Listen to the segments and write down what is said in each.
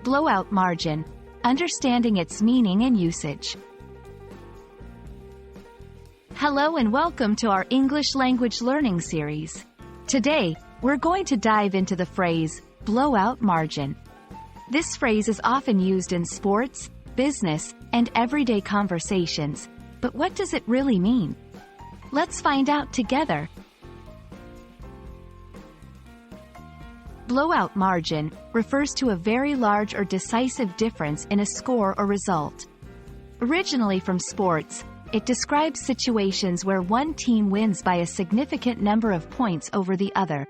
Blowout margin. Understanding its meaning and usage. Hello and welcome to our English language learning series. Today, we're going to dive into the phrase, blowout margin. This phrase is often used in sports, business, and everyday conversations. But what does it really mean? Let's find out together. Blowout margin refers to a very large or decisive difference in a score or result. Originally from sports, it describes situations where one team wins by a significant number of points over the other.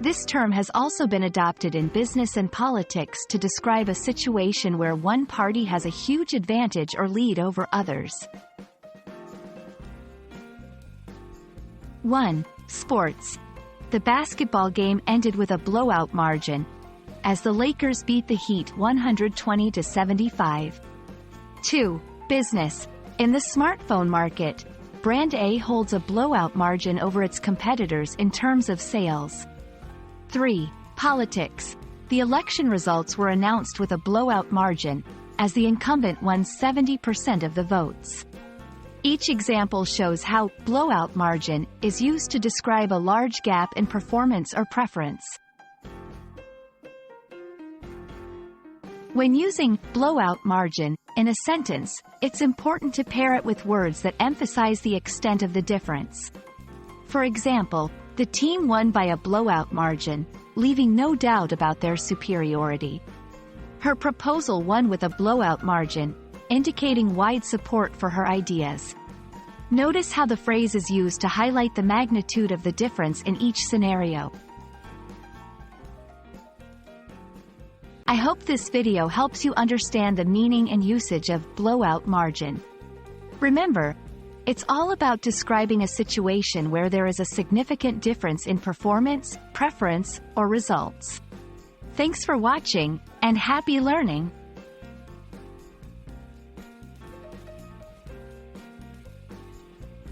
This term has also been adopted in business and politics to describe a situation where one party has a huge advantage or lead over others. 1. Sports. The basketball game ended with a blowout margin, as the Lakers beat the Heat 120-75. 2. Business. In the smartphone market, brand A holds a blowout margin over its competitors in terms of sales. 3. Politics. The election results were announced with a blowout margin, as the incumbent won 70% of the votes. Each example shows how blowout margin is used to describe a large gap in performance or preference. When using blowout margin in a sentence, it's important to pair it with words that emphasize the extent of the difference. For example, the team won by a blowout margin, leaving no doubt about their superiority. Her proposal won with a blowout margin, indicating wide support for her ideas. Notice how the phrase is used to highlight the magnitude of the difference in each scenario. I hope this video helps you understand the meaning and usage of blowout margin. Remember, it's all about describing a situation where there is a significant difference in performance, preference, or results. Thanks for watching, and happy learning!